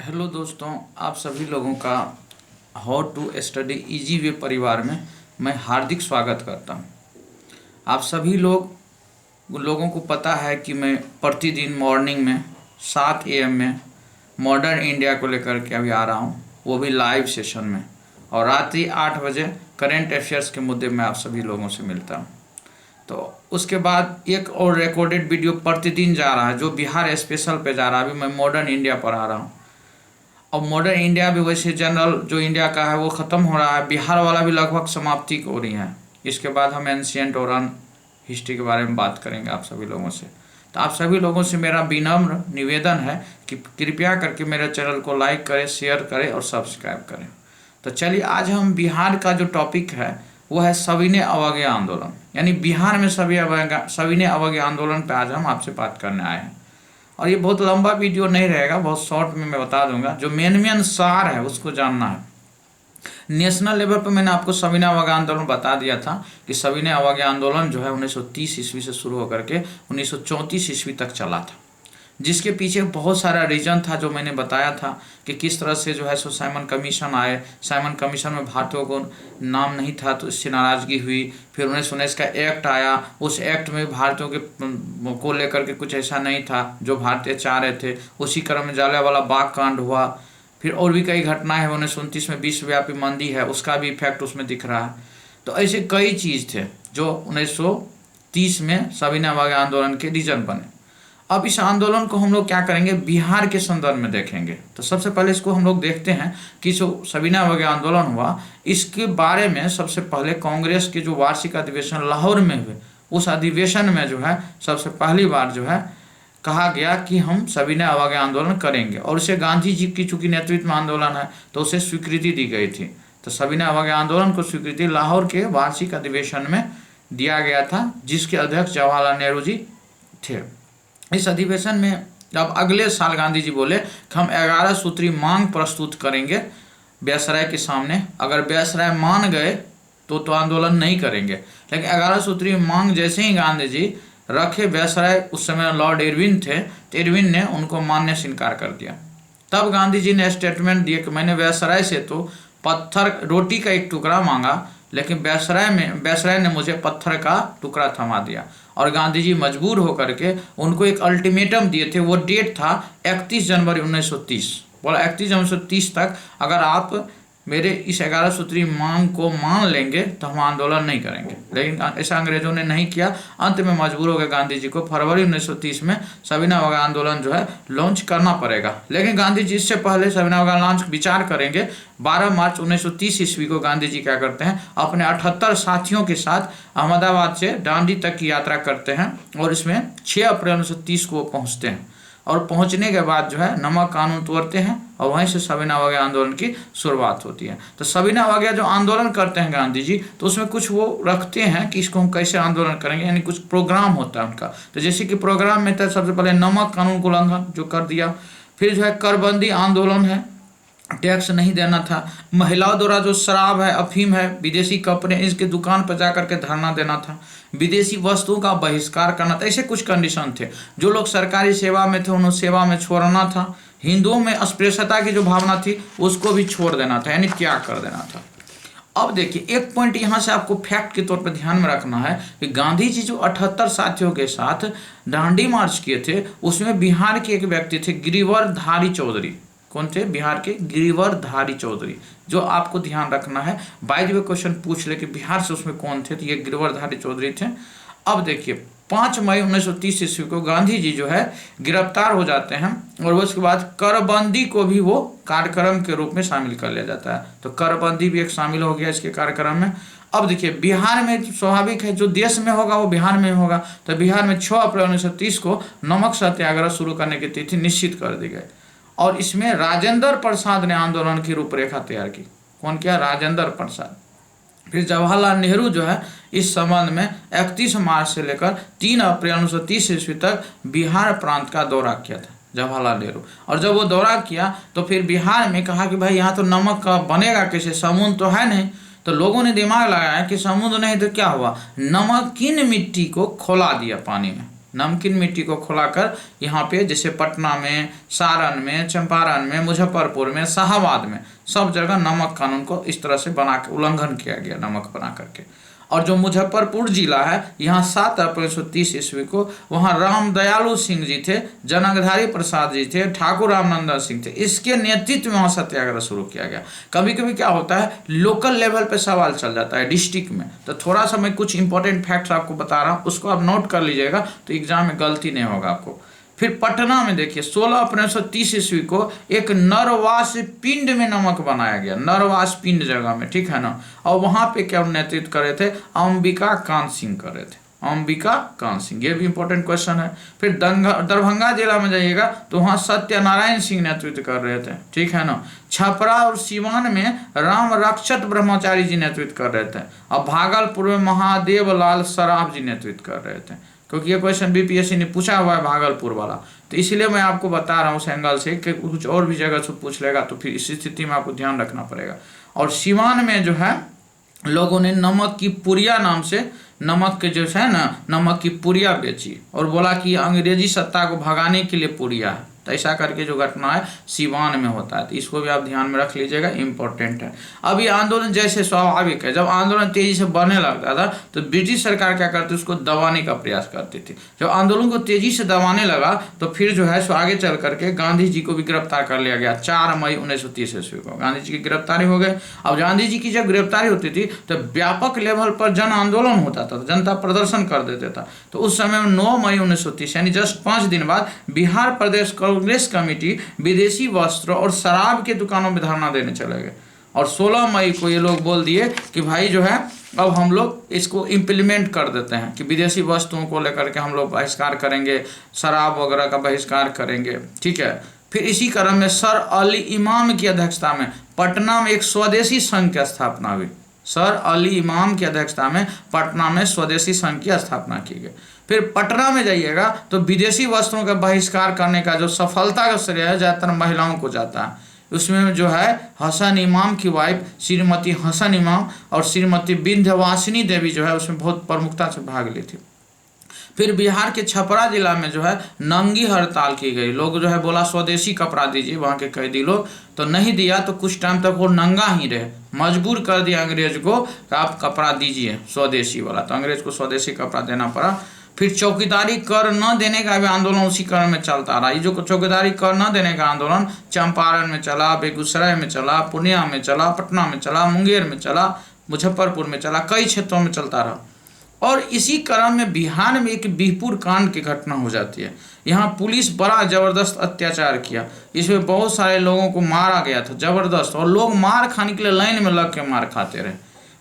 Hello दोस्तों, आप सभी लोगों का how to study easy way परिवार में मैं हार्दिक स्वागत करता हूं। आप सभी लोगों को पता है कि मैं प्रतिदिन मॉर्निंग में 7 AM में मॉडर्न इंडिया को लेकर के अभी आ रहा हूं, वो भी लाइव सेशन में, और रात्रि 8 बजे करेंट अफेयर्स के मुद्दे में आप सभी लोगों से मिलता हूं। तो उसके बाद एक और रिकॉर्डेड वीडियो प्रतिदिन जा रहा है जो बिहार स्पेशल पे जा रहा है। अभी मैं मॉडर्न इंडिया पर आ रहा हूँ। और मॉडर्न इंडिया भी वैसे जनरल जो इंडिया का है वो ख़त्म हो रहा है, बिहार वाला भी लगभग समाप्ति हो रही है। इसके बाद हम एंशियंट और अन हिस्ट्री के बारे में बात करेंगे आप सभी लोगों से। तो आप सभी लोगों से मेरा विनम्र निवेदन है कि कृपया करके मेरे चैनल को लाइक करें, शेयर करें और सब्सक्राइब करें। तो चलिए, आज हम बिहार का जो टॉपिक है वो है सविनय अवज्ञा आंदोलन, यानी बिहार में सविनय अवज्ञा आंदोलन पे आज हम आपसे बात करने आए हैं। और ये बहुत लंबा वीडियो नहीं रहेगा, बहुत शॉर्ट में मैं बता दूंगा। जो मेन सार है उसको जानना है। नेशनल लेवल पर मैंने आपको सविनय अवज्ञा आंदोलन बता दिया था कि सविनय अवज्ञा आंदोलन जो है 1930 ईस्वी से शुरू होकर के 1934 ईस्वी तक चला था, जिसके पीछे बहुत सारा रीजन था जो मैंने बताया था कि किस तरह से जो है सो साइमन कमीशन आए। साइमन कमीशन में भारतीयों को नाम नहीं था तो इससे नाराज़गी हुई। फिर 1919 का एक्ट आया, उस एक्ट में भारतीयों के को लेकर के कुछ ऐसा नहीं था जो भारतीय चाह रहे थे। उसी क्रम में जलियांवाला बाग कांड हुआ। फिर और भी कई घटनाएं हैं। 1929 में विश्वव्यापी मंदी है, उसका भी इफेक्ट उसमें दिख रहा है। तो ऐसे कई चीज़ थे जो 1930 में सविनय अवज्ञा आंदोलन के रीजन बने। अब इस आंदोलन को हम लोग क्या करेंगे, बिहार के संदर्भ में देखेंगे। तो सबसे पहले इसको हम लोग देखते हैं कि जो सविनय अवज्ञा आंदोलन हुआ, इसके बारे में सबसे पहले कांग्रेस के जो वार्षिक अधिवेशन लाहौर में हुए, उस अधिवेशन में जो है सबसे पहली बार जो है कहा गया कि हम सविनय अवज्ञा आंदोलन करेंगे। और उसे गांधी जी की चूंकि नेतृत्व में आंदोलन है तो उसे स्वीकृति दी गई थी। तो सविनय अवज्ञा आंदोलन को स्वीकृति लाहौर के वार्षिक अधिवेशन में दिया गया था, जिसके अध्यक्ष जवाहरलाल नेहरू जी थे। इस अधिवेशन में जब अगले साल गांधी जी बोले कि हम 11 सूत्री मांग प्रस्तुत करेंगे वायसराय के सामने। अगर वायसराय मान गए तो आंदोलन नहीं करेंगे, लेकिन 11 सूत्री मांग जैसे ही गांधी जी रखे, वायसराय उस समय लॉर्ड इरविन थे, तो इरविन ने उनको मानने से इनकार कर दिया। तब गांधी जी ने स्टेटमेंट दिया कि मैंने वायसराय से तो रोटी का एक टुकड़ा मांगा, लेकिन वायसराय ने मुझे पत्थर का टुकड़ा थमा दिया। और गांधी जी मजबूर होकर के उनको एक अल्टीमेटम दिए थे। वो डेट था 31 जनवरी 1930। बोला 31 जनवरी 1930 तक अगर आप मेरे इस 11 सूत्री मांग को मान लेंगे तो हम आंदोलन नहीं करेंगे। लेकिन ऐसा अंग्रेजों ने नहीं किया। अंत में मजबूर हो गए गांधी जी को फरवरी 1930 में सविनय अवज्ञा आंदोलन जो है लॉन्च करना पड़ेगा। लेकिन गांधी जी इससे पहले सविनय अवज्ञा लॉन्च विचार करेंगे। 12 मार्च 1930 ईस्वी को गांधी जी क्या करते हैं, अपने 78 साथियों के साथ अहमदाबाद से दांडी तक की यात्रा करते हैं और इसमें 6 अप्रैल 1930 को पहुँचते हैं। और पहुंचने के बाद जो है नमक कानून तोड़ते हैं और वहीं से सविनय अवज्ञा आंदोलन की शुरुआत होती है। तो सविनय अवज्ञा जो आंदोलन करते हैं गांधी जी, तो उसमें कुछ वो रखते हैं कि इसको हम कैसे आंदोलन करेंगे, यानी कुछ प्रोग्राम होता है उनका। तो जैसे कि प्रोग्राम में था सबसे पहले नमक कानून को उल्लंघन जो कर दिया। फिर जो है करबंदी आंदोलन है, टैक्स नहीं देना था। महिलाओं द्वारा जो शराब है, अफीम है, विदेशी कंपनी, इसके दुकान पर जाकर के धरना देना था। विदेशी वस्तुओं का बहिष्कार करना था। ऐसे कुछ कंडीशन थे। जो लोग सरकारी सेवा में थे उन्हें सेवा में छोड़ना था। हिंदुओं में अस्पृश्यता की जो भावना थी उसको भी छोड़ देना था, यानी त्याग कर देना था। अब देखिए, एक पॉइंट यहाँ से आपको फैक्ट के तौर पर ध्यान में रखना है कि गांधी जी जो 78 साथियों के साथ दांडी मार्च किए थे, उसमें बिहार के एक व्यक्ति थे गिरिवरधारी चौधरी। कौन थे? बिहार के गिरिवरधारी चौधरी, जो आपको ध्यान रखना है। बाय द वे क्वेश्चन पूछ ले कि बिहार से उसमें कौन थे, तो ये गिरिवरधारी चौधरी थे। अब देखिए, 5 मई 1930 ईस्वी को गांधी जी जो है गिरफ्तार हो जाते हैं और उसके बाद करबंदी को भी वो कार्यक्रम के रूप में शामिल कर लिया जाता है। तो करबंदी भी एक शामिल हो गया इसके कार्यक्रम में। अब देखिए, बिहार में स्वाभाविक है जो देश में होगा वो बिहार में होगा। तो बिहार में 6 अप्रैल 1930 को नमक सत्याग्रह शुरू करने की तिथि निश्चित कर दी गई। और इसमें राजेंद्र प्रसाद ने आंदोलन की रूपरेखा तैयार की। कौन किया? राजेंद्र प्रसाद। फिर जवाहरलाल नेहरू जो है इस संबंध में 31 मार्च से लेकर 3 अप्रैल 1930 ईस्वी तक बिहार प्रांत का दौरा किया था जवाहरलाल नेहरू। और जब वो दौरा किया तो फिर बिहार में कहा कि भाई यहाँ तो नमक का बनेगा कैसे, समुद्र तो है नहीं। तो लोगों ने दिमाग लगाया कि समुद्र नहीं तो क्या हुआ, नमकीन मिट्टी को खौला दिया पानी में। नमकीन मिट्टी को खुलाकर यहाँ पे जैसे पटना में, सारण में, चंपारण में, मुजफ्फरपुर में, शाहाबाद में सब जगह नमक कानून को इस तरह से बना के उल्लंघन किया गया नमक बना करके। और जो मुजफ्फरपुर जिला है, यहाँ 7 अप्रैल 1930 ईस्वी को वहाँ राम दयालु सिंह जी थे, जनकधारी प्रसाद जी थे, ठाकुर रामनंदन सिंह थे, इसके नेतृत्व में वहाँ सत्याग्रह शुरू किया गया। कभी कभी क्या होता है, लोकल लेवल पे सवाल चल जाता है डिस्ट्रिक्ट में, तो थोड़ा सा मैं कुछ इंपॉर्टेंट फैक्ट्स आपको बता रहा हूँ, उसको आप नोट कर लीजिएगा तो एग्जाम में गलती नहीं होगा आपको। फिर पटना में देखिए 16 अप्रैल 1930 ईस्वी को एक नरवास पिंड में नमक बनाया गया, नरवास पिंड जगह में, ठीक है ना। और वहां पे क्या नेतृत्व करे थे, अंबिका कांत सिंह करे थे, अंबिका कांत सिंह, ये भी इंपॉर्टेंट क्वेश्चन है। फिर दरभंगा जिला में जाइएगा तो वहाँ सत्यनारायण सिंह नेतृत्व कर रहे थे, ठीक है ना। छपरा और सिवान में राम रक्षत ब्रह्मचारी जी नेतृत्व कर रहे थे, और भागलपुर में महादेव लाल सराफ जी नेतृत्व कर रहे थे, क्योंकि ये क्वेश्चन बीपीएससी ने पूछा हुआ है भागलपुर वाला, तो इसलिए मैं आपको बता रहा हूँ उस एंगल से कि कुछ और भी जगह से पूछ लेगा तो फिर इस स्थिति में आपको ध्यान रखना पड़ेगा। और सिवान में जो है लोगों ने नमक की पुड़िया नाम से नमक के जो है ना, नमक की पुड़िया बेची और बोला कि अंग्रेजी सत्ता को भगाने के लिए पुड़िया है। तो ऐसा करके जो घटना है सिवान में होता है, तो इसको भी आप ध्यान में रख लीजिएगा, इंपॉर्टेंट है। अब ये आंदोलन जैसे स्वाभाविक है, जब आंदोलन तेजी से बढ़ने लगता था तो ब्रिटिश सरकार क्या करती, उसको दबाने का प्रयास करती थी। जब आंदोलन को तेजी से दबाने लगा तो फिर जो है सो आगे चल करके गांधी जी को भी गिरफ्तार कर लिया गया। 4 मई 1930 ईस्वी को गांधी जी की गिरफ्तारी हो गई। अब गांधी जी की जब गिरफ्तारी होती थी तो व्यापक लेवल पर जन आंदोलन होता था, जनता प्रदर्शन कर देता था। तो उस समय 9 मई 1930 यानी जस्ट 5 दिन बाद बिहार प्रदेश कांग्रेस कमेटी विदेशी वस्त्र और शराब के दुकानों में धरना देने चले गए। और 16 मई को ये लोग बोल दिए कि भाई जो है अब हम लोग इसको इम्प्लीमेंट कर देते हैं कि विदेशी वस्तुओं को लेकर के हम लोग बहिष्कार करेंगे, शराब वगैरह का बहिष्कार करेंगे, ठीक है। फिर इसी क्रम में सर अली इमाम की अध्यक्षता में पटना में एक स्वदेशी संघ की स्थापना हुई। सर अली इमाम की अध्यक्षता में पटना में स्वदेशी संघ की स्थापना की गई। फिर पटना में जाइएगा तो विदेशी वस्त्रों का बहिष्कार करने का जो सफलता का श्रेय है ज़्यादातर महिलाओं को जाता है। उसमें जो है हसन इमाम की वाइफ श्रीमती हसन इमाम और श्रीमती विंध्यवासिनी देवी जो है उसमें बहुत प्रमुखता से भाग ली थी। फिर बिहार के छपरा जिला में जो है नंगी हड़ताल की गई। लोग जो है बोला स्वदेशी कपड़ा दीजिए, वहाँ के कैदी लोग, तो नहीं दिया तो कुछ टाइम तक वो नंगा ही रहे। मजबूर कर दिया अंग्रेज को कि आप कपड़ा दीजिए स्वदेशी वाला, तो अंग्रेज को स्वदेशी कपड़ा देना पड़ा। फिर चौकीदारी कर न देने का भी आंदोलन उसी क्रम में चलता रहा। ये जो चौकीदारी कर न देने का आंदोलन चंपारण में चला, बेगूसराय में चला, पूर्णिया में चला, पटना में चला, मुंगेर में चला, मुजफ्फरपुर में चला, कई क्षेत्रों में चलता रहा। और इसी क्रम में बिहार में एक बिहपुर कांड की घटना हो जाती है। यहाँ पुलिस बड़ा ज़बरदस्त अत्याचार किया, इसमें बहुत सारे लोगों को मारा गया था ज़बरदस्त, और लोग मार खाने के लिए लाइन में लग के मार खाते रहे।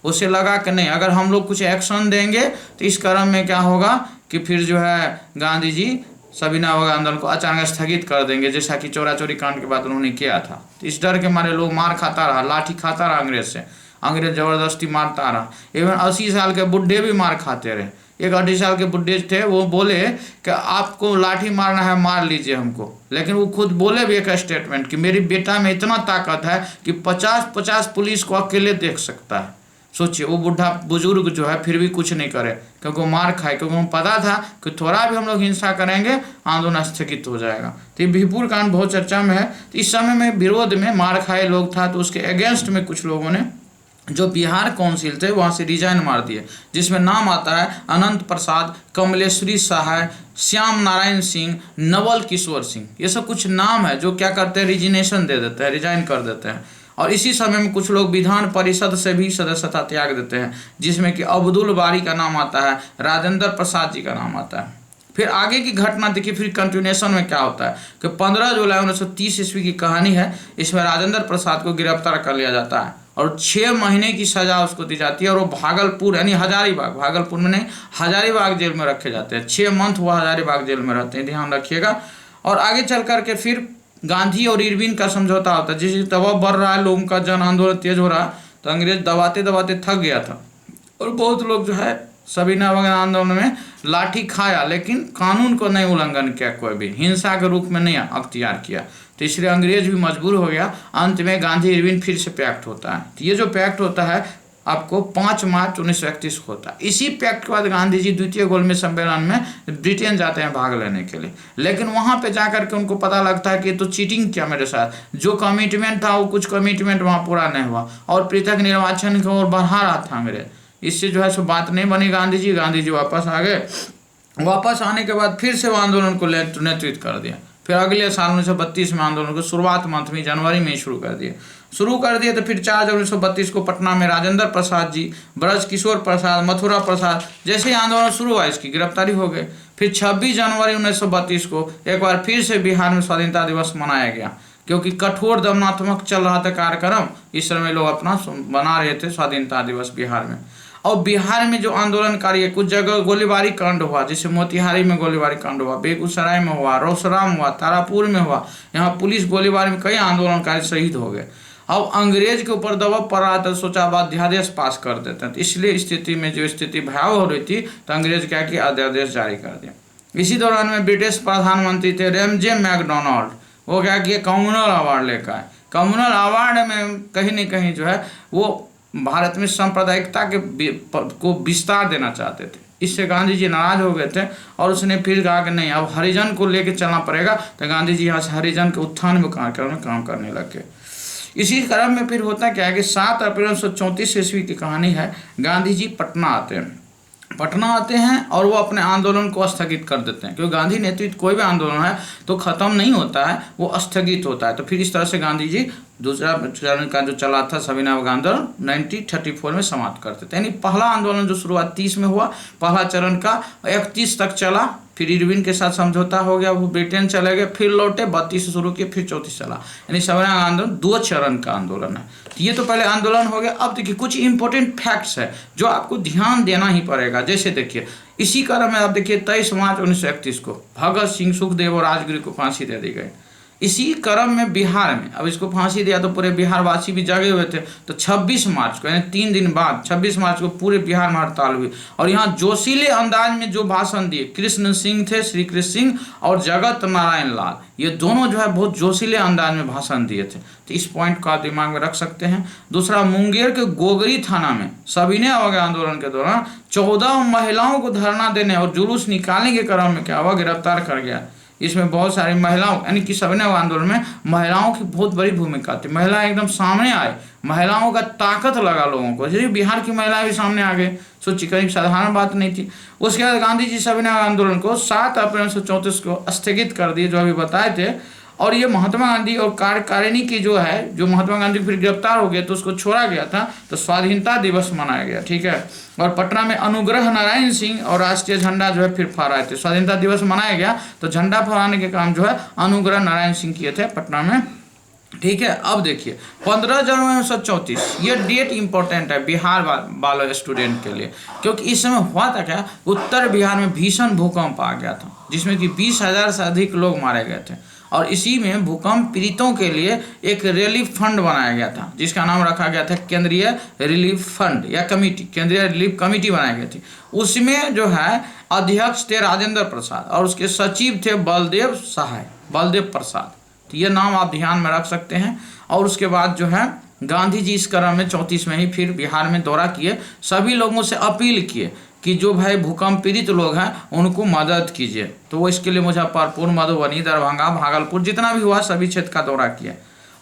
उसे लगा कि नहीं, अगर हम लोग कुछ एक्शन देंगे तो इस क्रम में क्या होगा कि फिर जो है गांधी जी सविनय अवज्ञा आंदोलन को अचानक स्थगित कर देंगे, जैसा कि चोरा चोरी कांड के बाद उन्होंने किया था। तो इस डर के मारे लोग मार खाता रहा, लाठी खाता रहा अंग्रेज से, अंग्रेज ज़बरदस्ती मारता रहा। इवन 80 साल के बुढ़े भी मार खाते रहे। एक 80 साल के बुढ़े थे, वो बोले कि आपको लाठी मारना है मार लीजिए हमको, लेकिन वो खुद बोले भी एक स्टेटमेंट कि मेरी बेटा में इतना ताकत है कि 50-50 पुलिस को अकेले देख सकता है। सोचिए, वो बुढ़ा बुजुर्ग जो है फिर भी कुछ नहीं करे क्योंकि वो मार खाए, क्योंकि उनको पता था कि थोड़ा भी हम लोग हिंसा करेंगे आंदोलन स्थगित हो जाएगा। तो ये बिहपुर कांड बहुत चर्चा में है। तो इस समय में विरोध में मार खाए लोग था, तो उसके अगेंस्ट में कुछ लोगों ने जो बिहार काउंसिल थे वहाँ से रिजाइन मार दिए, जिसमें नाम आता है अनंत प्रसाद, कमलेश्वरी सहाय, श्याम नारायण सिंह, नवल किशोर सिंह। ये सब कुछ नाम है जो क्या करते हैं, रिजिग्नेशन दे देते हैं, रिजाइन कर देते हैं। और इसी समय में कुछ लोग विधान परिषद से भी सदस्यता त्याग देते हैं, जिसमें कि अब्दुल बारी का नाम आता है, राजेंद्र प्रसाद जी का नाम आता है। फिर आगे की घटना देखिए, फिर कंटिन्यूएशन में क्या होता है कि 15 जुलाई 1930 ईस्वी की कहानी है। इसमें राजेंद्र प्रसाद को गिरफ्तार कर लिया जाता है और 6 महीने की सजा उसको दी जाती है, और वो भागलपुर यानी हजारीबाग, भागलपुर में नहीं हजारीबाग जेल में रखे जाते हैं। 6 मंथ वो हजारीबाग जेल में रहते हैं, ध्यान रखिएगा। और आगे चल करके फिर गांधी और इरविन का समझौता होता है। जिस दबाव बढ़ रहा है, लोगों का जन आंदोलन तेज हो रहा है, तो अंग्रेज दबाते दबाते थक गया था, और बहुत लोग जो है सविनय अवज्ञा आंदोलन में लाठी खाया, लेकिन कानून को नहीं उल्लंघन किया, कोई भी हिंसा के रूप में नहीं अख्तियार किया। तो इसलिए अंग्रेज भी मजबूर हो गया। अंत में गांधी इरविन फिर से पैक्ट होता है। तो ये जो पैक्ट होता है आपको 5 मार्च 1931 को होता है। इसी पैक्ट के बाद गांधी जी द्वितीय गोलमेज सम्मेलन में ब्रिटेन जाते हैं भाग लेने के लिए, लेकिन वहां पे जाकर के उनको पता लगता है कि तो चीटिंग किया मेरे साथ, जो कमिटमेंट था वो कुछ कमिटमेंट वहां पूरा नहीं हुआ और पृथक निर्वाचन की ओर बढ़ा रहा था अंग्रेज। इससे जो है सो बात नहीं बनी गांधी जी वापस आ गए। वापस आने के बाद फिर से वो आंदोलन को नेतृत्व कर दिया। फिर अगले साल 1932 में आंदोलन को शुरुआत मंथ में जनवरी में ही शुरू कर दिए। तो फिर 4 जनवरी 1932 को पटना में राजेंद्र प्रसाद जी, ब्रज किशोर प्रसाद, मथुरा प्रसाद जैसे ही आंदोलन शुरू हुआ इसकी गिरफ्तारी हो गई। फिर 26 जनवरी 1932 को एक बार फिर से बिहार में स्वाधीनता दिवस मनाया गया, क्योंकि कठोर दमनात्मक चल रहा था कार्यक्रम, इस समय लोग अपना बना रहे थे स्वाधीनता दिवस बिहार में। और बिहार में जो आंदोलनकारी है, कुछ जगह गोलीबारी कांड हुआ, जैसे मोतिहारी में गोलीबारी कांड हुआ, बेगूसराय में हुआ, रोसड़ा में हुआ, तारापुर में हुआ। यहाँ पुलिस गोलीबारी में कई आंदोलनकारी शहीद हो गए। अब अंग्रेज के ऊपर दबाव पड़ रहा था, सोचा अब अध्यादेश पास कर देते हैं। तो इसलिए स्थिति में जो स्थिति भयावह हो रही थी तो अंग्रेज क्या किया, अध्यादेश जारी कर दिया। इसी दौरान में ब्रिटिश प्रधानमंत्री थे रेमजे मैकडोनाल्ड, वो क्या किए, कम्युनल अवार्ड लेकर आए। कम्युनल अवार्ड में कहीं न कहीं जो है वो भारत में सांप्रदायिकता को विस्तार देना चाहते थे। इससे गांधी जी नाराज हो गए थे और उसने फिर कहा कि नहीं, अब हरिजन को लेकर चलना पड़ेगा। तो गांधी जी यहाँ से हरिजन के उत्थान में काम करने लगे। इसी क्रम में फिर होता क्या है कि 7 अप्रैल 1934 ईस्वी की कहानी है। गांधी जी पटना आते हैं और वो अपने आंदोलन को स्थगित कर देते हैं, क्योंकि गांधी नेतृत्व कोई भी आंदोलन है तो खत्म नहीं होता है, वो स्थगित होता है। तो फिर इस तरह से गांधी जी दूसरा चरण का जो चला था सविनय अवज्ञा आंदोलन 1934 में समाप्त करते थे। यानी पहला आंदोलन जो शुरुआत 30 में हुआ, पहला चरण का 31 तक चला। फिर इरविन के साथ समझौता हो गया, वो ब्रिटेन चले गए, फिर लौटे, 32 से शुरू किए, फिर 34 चला। यानी सविनय आंदोलन 2 चरण का आंदोलन है। तो ये तो पहले आंदोलन हो गया। अब देखिए कुछ इंपॉर्टेंट फैक्ट्स है जो आपको ध्यान देना ही पड़ेगा। जैसे देखिए इसी क्रम में आप देखिए 23 मार्च 1931 को भगत सिंह, सुखदेव और राजगुरु को फांसी दे दी गई। इसी क्रम में बिहार में अब इसको फांसी दिया तो पूरे बिहार वासी भी जगे हुए थे। तो 26 मार्च को यानी 3 दिन बाद 26 मार्च को पूरे बिहार में हड़ताल हुई और यहाँ जोशीले अंदाज में जो भाषण दिए कृष्ण सिंह थे, श्री कृष्ण सिंह और जगत नारायण लाल, ये दोनों जो है बहुत जोशीले अंदाज में भाषण दिए थे। तो इस पॉइंट को आप दिमाग में रख सकते हैं। दूसरा, मुंगेर के गोगरी थाना में सविनय अवज्ञा आंदोलन के दौरान 14 महिलाओं को धरना देने और जुलूस निकालने के क्रम में क्या हुआ, गिरफ्तार कर गया। इसमें बहुत सारी महिलाओं यानी कि सविनय आंदोलन में महिलाओं की बहुत बड़ी भूमिका थी। महिलाएं एकदम सामने आए, महिलाओं का ताकत लगा लोगों को, जैसे बिहार की महिलाएं भी सामने आ गए। सोचिए कहीं साधारण बात नहीं थी। उसके बाद गांधी जी सविनय आंदोलन को 7 अप्रैल 1934 को स्थगित कर दिए, जो अभी बताए थे। और ये महात्मा गांधी और कार्यकारिणी की जो है, जो महात्मा गांधी फिर गिरफ्तार हो गए तो उसको छोड़ा गया था, तो स्वाधीनता दिवस मनाया गया, ठीक है। और पटना में अनुग्रह नारायण सिंह और राष्ट्रीय झंडा जो है फिर फहराए थे। स्वाधीनता दिवस मनाया गया तो झंडा फहराने के काम जो है अनुग्रह नारायण सिंह किए थे पटना में, ठीक है। अब देखिए 15 जनवरी 1934, ये डेट इंपॉर्टेंट है बिहार वाले स्टूडेंट के लिए, क्योंकि इस समय हुआ था क्या, उत्तर बिहार में भीषण भूकंप आ गया था, जिसमें कि 20,000 से अधिक लोग मारे गए थे। और इसी में भूकंप पीड़ितों के लिए एक रिलीफ फंड बनाया गया था, जिसका नाम रखा गया था केंद्रीय रिलीफ फंड या कमेटी, केंद्रीय रिलीफ कमेटी बनाई गई थी। उसमें जो है अध्यक्ष थे राजेंद्र प्रसाद और उसके सचिव थे बलदेव प्रसाद। तो ये नाम आप ध्यान में रख सकते हैं। और उसके बाद जो है गांधी जी इस क्रम में 34 में ही फिर बिहार में दौरा किए, सभी लोगों से अपील किए कि जो भाई भूकंप पीड़ित लोग हैं उनको मदद कीजिए। तो वो इसके लिए मुजफ्फरपुर, मधुबनी, दरभंगा, भागलपुर जितना भी हुआ सभी क्षेत्र का दौरा किया।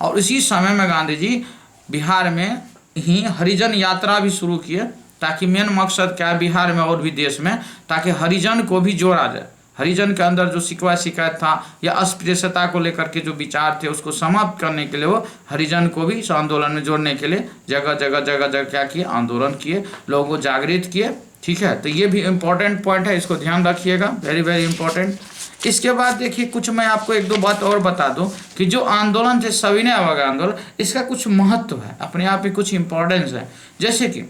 और इसी समय में गांधी जी बिहार में ही हरिजन यात्रा भी शुरू किए, ताकि मेन मकसद क्या है बिहार में और भी देश में, ताकि हरिजन को भी जोड़ा जाए। हरिजन के अंदर जो शिकायत था या अस्पृश्यता को लेकर के जो विचार थे उसको समाप्त करने के लिए वो हरिजन को भी इस आंदोलन में जोड़ने के लिए जगह जगह क्या किए, आंदोलन किए, लोगों को जागृत किए, ठीक है। तो ये भी इम्पोर्टेंट पॉइंट है, इसको ध्यान रखिएगा, वेरी वेरी इंपॉर्टेंट। इसके बाद देखिए कुछ मैं आपको 1-2 बात और बता दूं कि जो आंदोलन थे सविनय अवज्ञा आंदोलन, इसका कुछ महत्व है, अपने आप ही कुछ इंपॉर्टेंस है। जैसे कि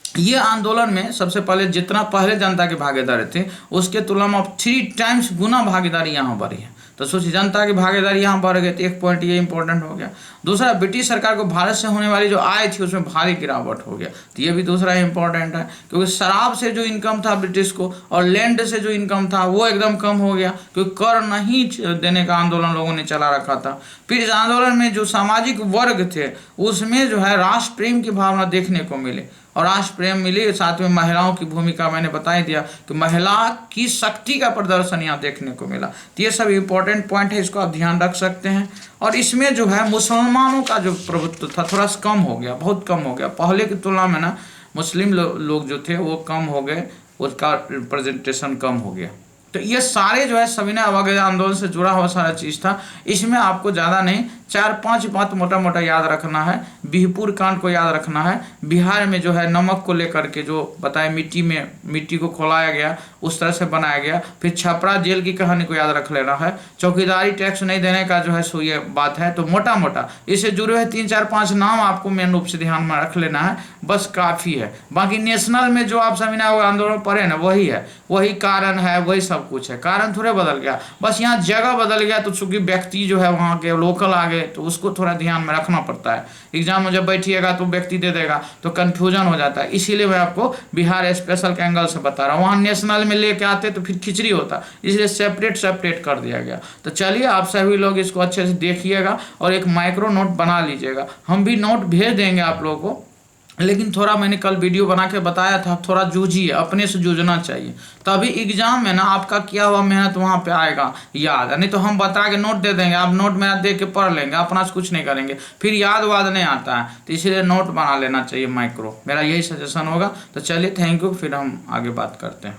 ये आंदोलन में सबसे पहले जितना पहले जनता की भागीदारी थी उसके तुलना में 3 टाइम्स गुना भागीदारी यहाँ बढ़ी है। तो सोचिए जनता की भागीदारी यहाँ बढ़ गई, तो एक पॉइंट ये इंपॉर्टेंट हो गया। दूसरा, ब्रिटिश सरकार को भारत से होने वाली जो आय थी उसमें भारी गिरावट हो गया, तो ये भी दूसरा इंपॉर्टेंट है, क्योंकि शराब से जो इनकम था ब्रिटिश को और लैंड से जो इनकम था वो एकदम कम हो गया, क्योंकि कर नहीं देने का आंदोलन लोगों ने चला रखा था। फिर इस आंदोलन में जो सामाजिक वर्ग थे उसमें जो है राष्ट्र प्रेम की भावना देखने को मिले, और राष्ट्र प्रेम मिली। साथ में महिलाओं की भूमिका मैंने बता ही दिया कि महिला की शक्ति का प्रदर्शन यहाँ देखने को मिला। तो ये सब इम्पोर्टेंट पॉइंट है, इसको आप ध्यान रख सकते हैं। और इसमें जो है मुसलमानों का जो प्रभुत्व था थोड़ा सा कम हो गया, बहुत कम हो गया। पहले की तुलना में ना मुस्लिम लोग जो थे वो कम हो गए, उसका रिप्रेजेंटेशन कम हो गया। तो ये सारे जो है सविनय अवज्ञा आंदोलन से जुड़ा हुआ सारा चीज़ था। इसमें आपको ज़्यादा नहीं 4-5 बात मोटा मोटा याद रखना है। बिहपुर कांड को याद रखना है। बिहार में जो है नमक को लेकर के जो बताए मिट्टी को खोलाया गया, उस तरह से बनाया गया। फिर छपरा जेल की कहानी को याद रख लेना है। चौकीदारी टैक्स नहीं देने का जो है सो ये बात है। तो मोटा मोटा इससे जुड़े हुए 3-4-5 नाम आपको मेन रूप से ध्यान में रख लेना है, बस काफ़ी है। बाकी नेशनल में जो आप सविनय अवज्ञा आंदोलन पढ़े ना वही है, वही कारण है, वही सब कुछ है। कारण थोड़े बदल गया, बस यहाँ जगह बदल गया। तो चूंकि व्यक्ति जो है वहाँ के लोकल आ गए तो उसको थोड़ा ध्यान में रखना पड़ता है। एग्जाम में जब बैठिएगा तो व्यक्ति दे देगा तो कन्फ्यूजन हो जाता है। इसीलिए मैं आपको बिहार स्पेशल के एंगल से बता रहा हूँ। वहाँ नेशनल में लेके आते तो फिर खिचड़ी होता, इसलिए सेपरेट कर दिया गया। तो चलिए आप सभी लोग इसको अच्छे से देखिएगा और एक माइक्रो नोट बना लीजिएगा। हम भी नोट भेज देंगे आप लोगों को, लेकिन थोड़ा मैंने कल वीडियो बना के बताया था, थोड़ा जूझिए, अपने से जूझना चाहिए, तभी एग्जाम में ना आपका किया हुआ मेहनत वहाँ पे आएगा याद। नहीं तो हम बता के नोट दे देंगे, आप नोट मेरा देख के पढ़ लेंगे, अपना से कुछ नहीं करेंगे, फिर याद वाद नहीं आता है। तो इसलिए नोट बना लेना चाहिए माइक्रो, मेरा यही सजेशन होगा। तो चलिए थैंक यू, फिर हम आगे बात करते हैं।